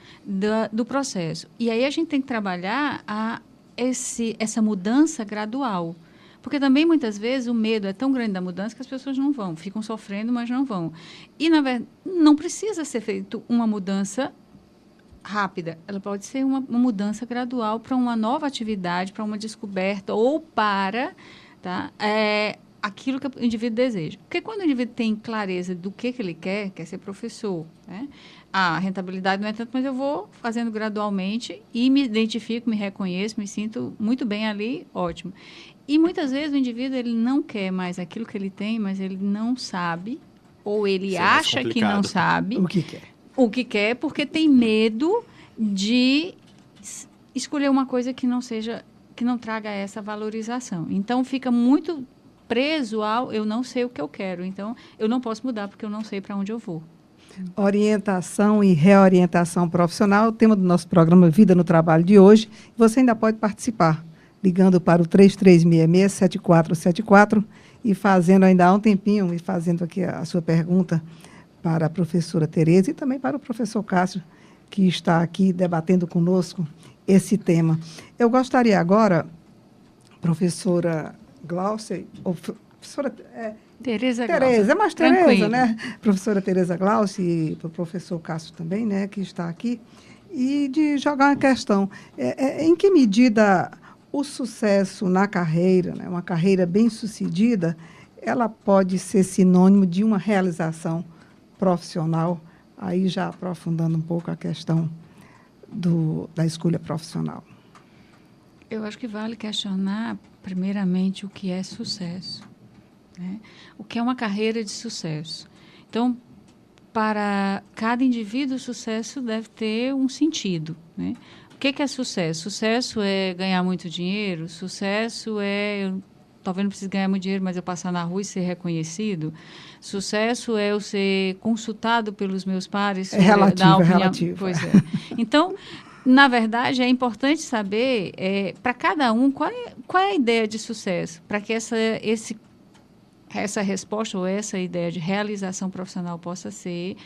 Speaker 5: do processo. E aí a gente tem que trabalhar essa mudança gradual. Porque também, muitas vezes, o medo é tão grande da mudança que as pessoas não vão, ficam sofrendo, mas não vão. E, na verdade, não precisa ser feita uma mudança rápida. Ela pode ser uma mudança gradual para uma nova atividade, para uma descoberta ou para, tá, aquilo que o indivíduo deseja. Porque quando o indivíduo tem clareza do que ele quer ser professor, né? A rentabilidade não é tanto, mas eu vou fazendo gradualmente e me identifico, me reconheço, me sinto muito bem ali, ótimo. E muitas vezes o indivíduo ele não quer mais aquilo que ele tem, mas ele não sabe, ou ele acha que não sabe o que quer, porque tem medo de escolher uma coisa que não traga essa valorização. Então fica muito preso ao eu não sei o que eu quero, então eu não posso mudar porque eu não sei para onde eu vou.
Speaker 2: Orientação e reorientação profissional, o tema do nosso programa Vida no Trabalho de hoje. Você ainda pode participar, ligando para o 3366-7474 e fazendo ainda há um tempinho, e fazendo aqui a sua pergunta para a professora Tereza e também para o professor Cássio, que está aqui debatendo conosco esse tema. Eu gostaria agora, professora Glaucia, ou professora...
Speaker 5: Tereza,
Speaker 2: mas Tereza, né? Professora Tereza Glaucia e o professor Cássio também, né, que está aqui, e de jogar uma questão. Em que medida o sucesso na carreira, né, uma carreira bem-sucedida, ela pode ser sinônimo de uma realização profissional, aí já aprofundando um pouco a questão da escolha profissional?
Speaker 5: Eu acho que vale questionar, primeiramente, o que é sucesso. Né? O que é uma carreira de sucesso? Então, para cada indivíduo, o sucesso deve ter um sentido. Né? O que é sucesso? Sucesso é ganhar muito dinheiro? Sucesso é... talvez não precise ganhar muito dinheiro, mas eu passar na rua e ser reconhecido? Sucesso é eu ser consultado pelos meus pares?
Speaker 2: É relativo.
Speaker 5: Pois é. Então... Na verdade, é importante saber, para cada um, qual é a ideia de sucesso, para que essa resposta ou essa ideia de realização profissional possa ser...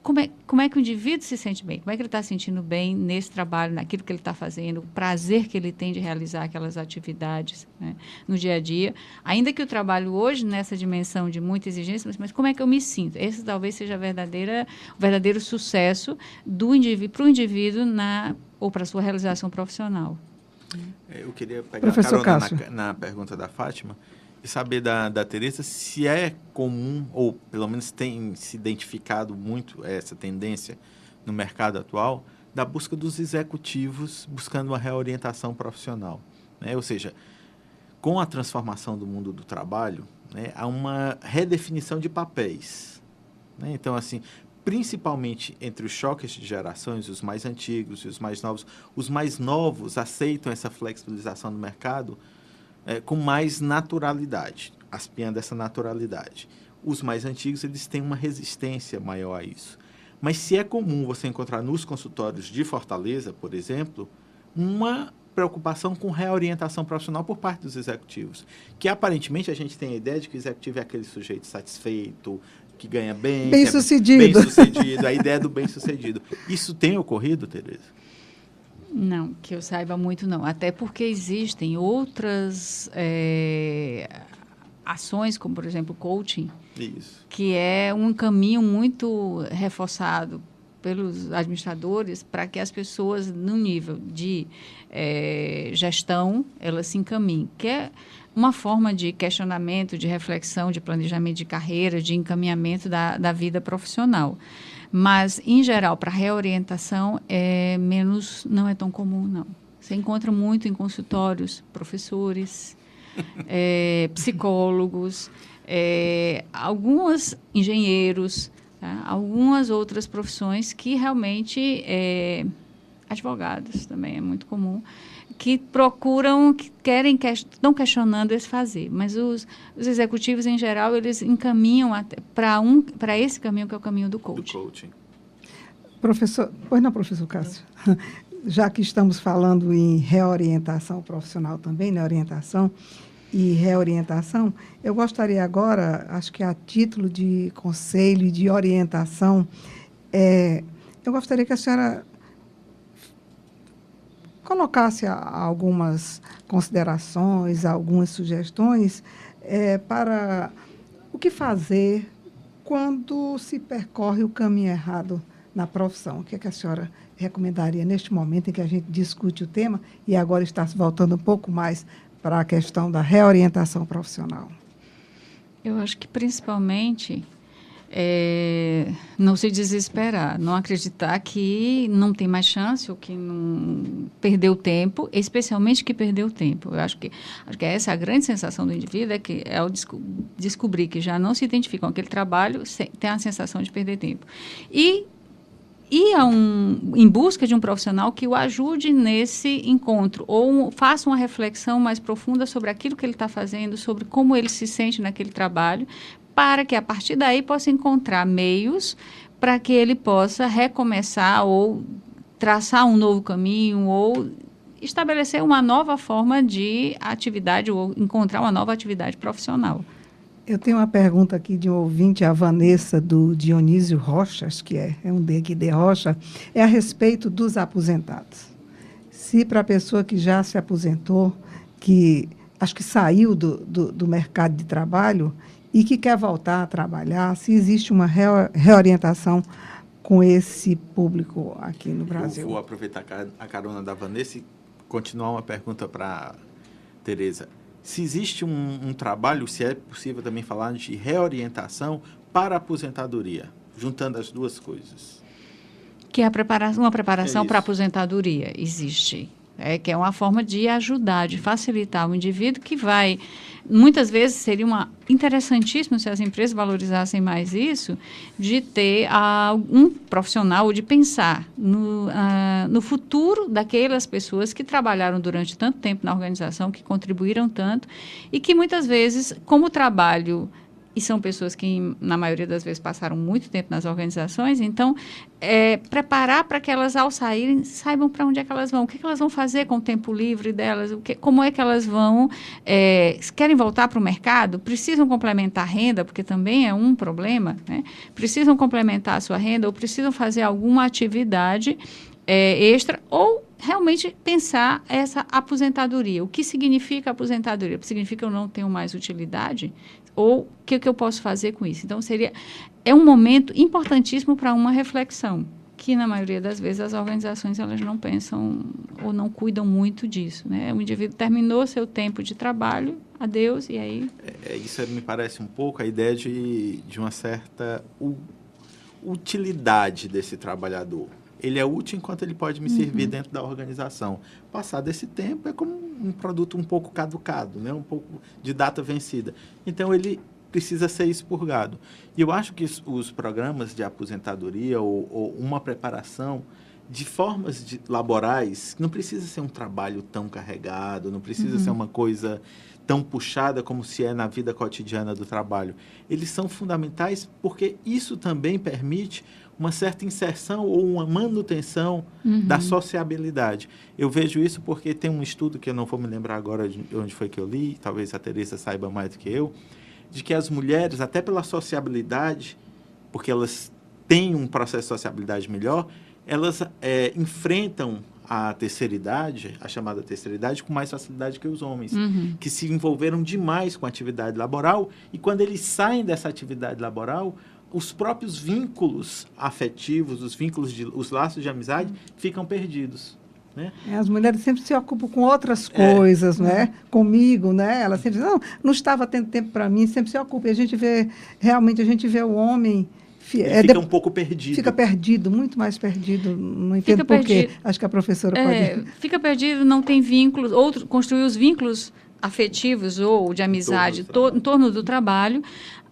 Speaker 5: como é que o indivíduo se sente bem? Como é que ele está se sentindo bem nesse trabalho, naquilo que ele está fazendo, o prazer que ele tem de realizar aquelas atividades, né, no dia a dia. Ainda que o trabalho hoje, nessa dimensão de muita exigência, mas como é que eu me sinto? Esse talvez seja o verdadeiro sucesso do indivíduo, para o indivíduo ou para a sua realização profissional.
Speaker 3: Eu queria pegar
Speaker 2: Professor
Speaker 3: carona na pergunta da Fátima e saber da Tereza se é comum, ou pelo menos tem se identificado muito essa tendência no mercado atual, da busca dos executivos buscando uma reorientação profissional, né? Ou seja, com a transformação do mundo do trabalho, né, há uma redefinição de papéis, né? Então, assim, principalmente entre os choques de gerações, os mais antigos e os mais novos aceitam essa flexibilização do mercado com mais naturalidade, aspiando essa naturalidade. Os mais antigos, eles têm uma resistência maior a isso. Mas se é comum você encontrar nos consultórios de Fortaleza, por exemplo, uma preocupação com reorientação profissional por parte dos executivos, que aparentemente a gente tem a ideia de que o executivo é aquele sujeito satisfeito, que ganha bem,
Speaker 2: bem-sucedido.
Speaker 3: A ideia do bem-sucedido. Isso tem ocorrido, Tereza?
Speaker 5: Não, que eu saiba muito não. Até porque existem outras ações, como, por exemplo, coaching,
Speaker 3: Isso.
Speaker 5: que é um caminho muito reforçado pelos administradores para que as pessoas, no nível de gestão, elas se encaminhem, que é uma forma de questionamento, de reflexão, de planejamento de carreira, de encaminhamento da vida profissional. Mas, em geral, para reorientação, não é tão comum, não. Você encontra muito em consultórios professores, psicólogos, alguns engenheiros, tá? Algumas outras profissões que realmente, advogados também é muito comum, que procuram, que querem, estão questionando esse fazer. Mas os executivos, em geral, eles encaminham para esse caminho, que é o caminho do coaching.
Speaker 2: Professor Cássio, já que estamos falando em reorientação profissional também, né, orientação e reorientação, eu gostaria agora, acho que a título de conselho e de orientação, eu gostaria que a senhora colocasse algumas considerações, algumas sugestões para o que fazer quando se percorre o caminho errado na profissão. O que é que a senhora recomendaria neste momento em que a gente discute o tema e agora está se voltando um pouco mais para a questão da reorientação profissional?
Speaker 5: Eu acho que, principalmente, não se desesperar, não acreditar que não tem mais chance ou que não perdeu tempo, especialmente que perdeu tempo. Eu acho que essa é a grande sensação do indivíduo, que é ao descobrir que já não se identificam com aquele trabalho, tem a sensação de perder tempo. E em busca de um profissional que o ajude nesse encontro, ou faça uma reflexão mais profunda sobre aquilo que ele está fazendo, sobre como ele se sente naquele trabalho, para que, a partir daí, possa encontrar meios para que ele possa recomeçar ou traçar um novo caminho ou estabelecer uma nova forma de atividade ou encontrar uma nova atividade profissional.
Speaker 2: Eu tenho uma pergunta aqui de um ouvinte, a Vanessa, do Dionísio Rocha, acho que é um D aqui de Rocha, é a respeito dos aposentados. Se para a pessoa que já se aposentou, que acho que saiu do mercado de trabalho e que quer voltar a trabalhar, se existe uma reorientação com esse público aqui no Brasil.
Speaker 3: Eu vou aproveitar a carona da Vanessa e continuar uma pergunta para a Tereza. Se existe um trabalho, se é possível também falar de reorientação para a aposentadoria, juntando as duas coisas.
Speaker 5: Que é uma preparação para a aposentadoria, existe. Que é uma forma de ajudar, de facilitar o indivíduo que vai... Muitas vezes seria interessantíssimo se as empresas valorizassem mais isso, de ter um profissional, ou de pensar no futuro daquelas pessoas que trabalharam durante tanto tempo na organização, que contribuíram tanto, e que muitas vezes, como trabalho... E são pessoas que, na maioria das vezes, passaram muito tempo nas organizações. Então, preparar para que elas, ao saírem, saibam para onde é que elas vão. O que elas vão fazer com o tempo livre delas? Como é que elas vão... querem voltar para o mercado? Precisam complementar a renda, porque também é um problema, né? Precisam complementar a sua renda ou precisam fazer alguma atividade extra ou realmente pensar essa aposentadoria. O que significa aposentadoria? Significa que eu não tenho mais utilidade? Ou o que eu posso fazer com isso? Então, é um momento importantíssimo para uma reflexão. que na maioria das vezes as organizações elas não pensam ou não cuidam muito disso, né? O indivíduo terminou seu tempo de trabalho, adeus, e aí...
Speaker 3: Isso me parece um pouco a ideia de uma certa utilidade desse trabalhador. Ele é útil enquanto ele pode me servir dentro da organização. Passado esse tempo, é como um produto um pouco caducado, né? Um pouco de data vencida. Então, ele precisa ser expurgado. E eu acho que os programas de aposentadoria ou uma preparação de formas laborais, não precisa ser um trabalho tão carregado, não precisa ser uma coisa tão puxada como se é na vida cotidiana do trabalho. Eles são fundamentais porque isso também permite uma certa inserção ou uma manutenção da sociabilidade. Eu vejo isso porque tem um estudo que eu não vou me lembrar agora de onde foi que eu li, talvez a Teresa saiba mais do que eu, de que as mulheres, até pela sociabilidade, porque elas têm um processo de sociabilidade melhor, elas enfrentam a terceira idade, a chamada terceira idade, com mais facilidade que os homens, que se envolveram demais com a atividade laboral, e quando eles saem dessa atividade laboral, os próprios vínculos afetivos, os laços de amizade ficam perdidos. Né?
Speaker 2: As mulheres sempre se ocupam com outras coisas, né? Comigo, né? Elas sempre dizem, não estava tendo tempo para mim, sempre se ocupa. E a gente vê o homem...
Speaker 3: fica um pouco perdido.
Speaker 2: Fica perdido, muito mais perdido. Não entendo por quê. Acho que a professora pode...
Speaker 5: Fica perdido, não tem vínculos, construir os vínculos afetivos ou de amizade em torno do trabalho.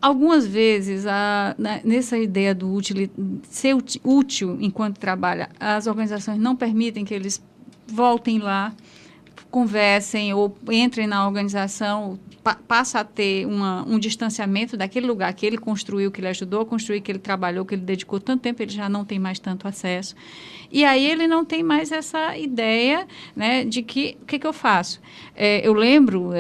Speaker 5: Algumas vezes, nessa ideia do ser útil enquanto trabalha, as organizações não permitem que eles voltem lá, conversem ou entrem na organização, passa a ter um distanciamento daquele lugar que ele construiu, que ele ajudou a construir, que ele trabalhou, que ele dedicou tanto tempo, ele já não tem mais tanto acesso. E aí ele não tem mais essa ideia, né, de que o que eu faço? Eu lembro,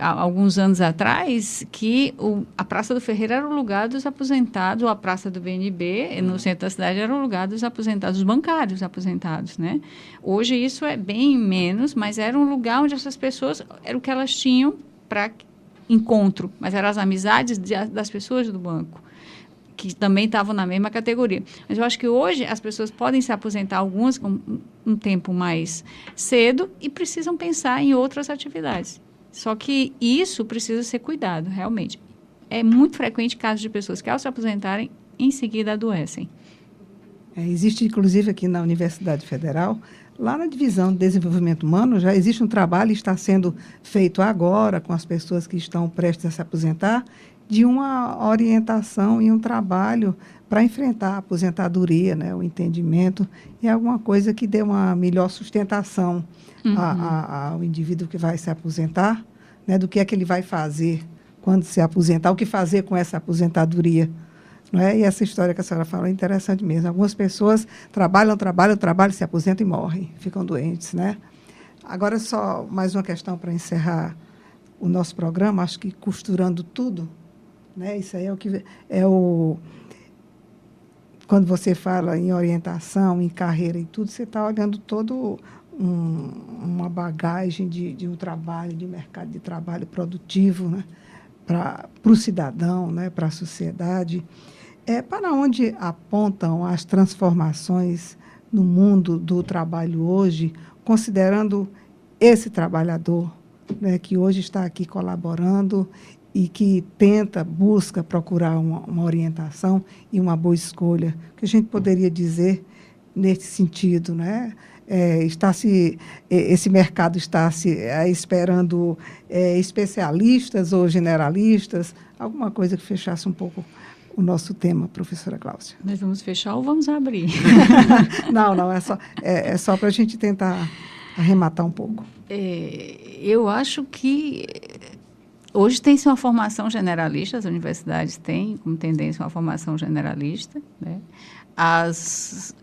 Speaker 5: há alguns anos atrás, que a Praça do Ferreira era o lugar dos aposentados, ou a Praça do BNB, no centro da cidade, era o lugar dos aposentados, dos bancários aposentados, né? Hoje isso é bem menos, mas era um lugar onde essas pessoas, era o que elas tinham para encontro, mas eram as amizades das pessoas do banco, que também estavam na mesma categoria. Mas eu acho que hoje as pessoas podem se aposentar, algumas com um tempo mais cedo, e precisam pensar em outras atividades. Só que isso precisa ser cuidado, realmente. É muito frequente casos de pessoas que, ao se aposentarem, em seguida adoecem.
Speaker 2: Existe, inclusive, aqui na Universidade Federal, lá na Divisão de Desenvolvimento Humano, já existe um trabalho, está sendo feito agora com as pessoas que estão prestes a se aposentar, de uma orientação e um trabalho para enfrentar a aposentadoria, né, o entendimento, e alguma coisa que dê uma melhor sustentação ao indivíduo que vai se aposentar, né, do que é que ele vai fazer quando se aposentar, o que fazer com essa aposentadoria. Não é? E essa história que a senhora falou é interessante mesmo. Algumas pessoas trabalham, se aposentam e morrem, ficam doentes, né? Agora, só mais uma questão para encerrar o nosso programa, acho que costurando tudo, né? Isso aí quando você fala em orientação, em carreira e tudo, você está olhando todo uma bagagem de um trabalho, de mercado de trabalho produtivo, né? Para o cidadão, né? Para a sociedade. Para onde apontam as transformações no mundo do trabalho hoje, considerando esse trabalhador, né, que hoje está aqui colaborando e que busca procurar uma orientação e uma boa escolha? O que a gente poderia dizer nesse sentido, né? Esse mercado está esperando especialistas ou generalistas, alguma coisa que fechasse um pouco o nosso tema, professora Cláudia.
Speaker 5: Nós vamos fechar ou vamos abrir?
Speaker 2: Não, é só para a gente tentar arrematar um pouco.
Speaker 5: Eu acho que hoje tem-se uma formação generalista, as universidades têm como tendência uma formação generalista, né? As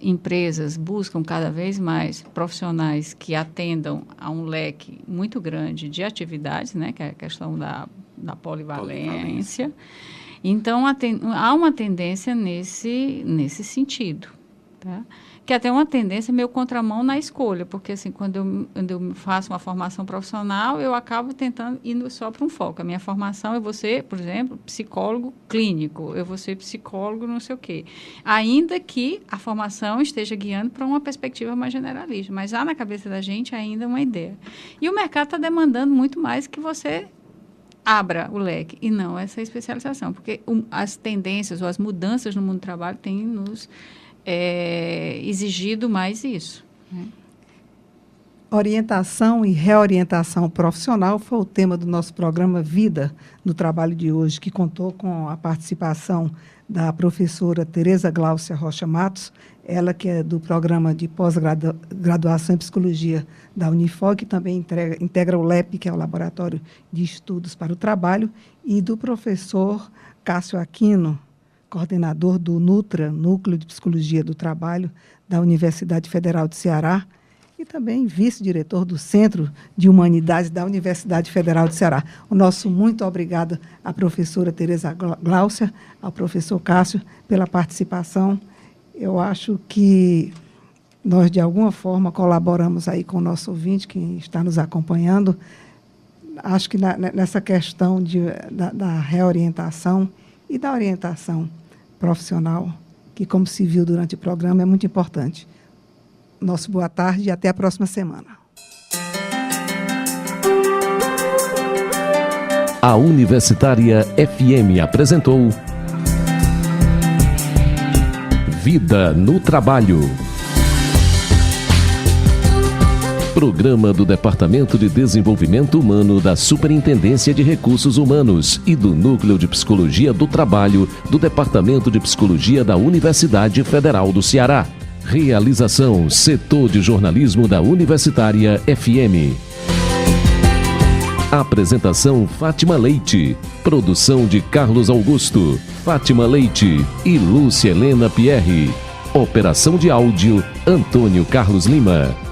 Speaker 5: empresas buscam cada vez mais profissionais que atendam a um leque muito grande de atividades, né? Que é a questão da polivalência. Então, há uma tendência nesse sentido. Tá? que é até uma tendência meio contramão na escolha, porque assim, quando eu faço uma formação profissional, eu acabo tentando indo só para um foco. A minha formação é você, por exemplo, psicólogo clínico, eu vou ser psicólogo não sei o quê. Ainda que a formação esteja guiando para uma perspectiva mais generalista, mas há na cabeça da gente ainda uma ideia. E o mercado está demandando muito mais que você abra o leque, e não essa especialização, porque as tendências ou as mudanças no mundo do trabalho têm nos exigido mais isso. Né?
Speaker 2: Orientação e reorientação profissional foi o tema do nosso programa Vida no Trabalho de hoje, que contou com a participação da professora Tereza Gláucia Rocha Matos, ela que é do programa de pós-graduação em Psicologia da Unifor, que também integra o LEP, que é o Laboratório de Estudos para o Trabalho, e do professor Cássio Aquino, coordenador do NUTRA, Núcleo de Psicologia do Trabalho, da Universidade Federal de Ceará, e também vice-diretor do Centro de Humanidades da Universidade Federal de Ceará. O nosso muito obrigado à professora Tereza Gláucia, ao professor Cássio, pela participação. Eu acho que nós, de alguma forma, colaboramos aí com o nosso ouvinte, que está nos acompanhando. Acho que nessa questão da reorientação e da orientação profissional, que, como se viu durante o programa, é muito importante. Nosso boa tarde e até a próxima semana.
Speaker 1: A Universitária FM apresentou Vida no Trabalho. Programa do Departamento de Desenvolvimento Humano da Superintendência de Recursos Humanos e do Núcleo de Psicologia do Trabalho do Departamento de Psicologia da Universidade Federal do Ceará. Realização Setor de Jornalismo da Universitária FM. Apresentação Fátima Leite. Produção de Carlos Augusto, Fátima Leite e Lúcia Helena Pierre. Operação de áudio Antônio Carlos Lima.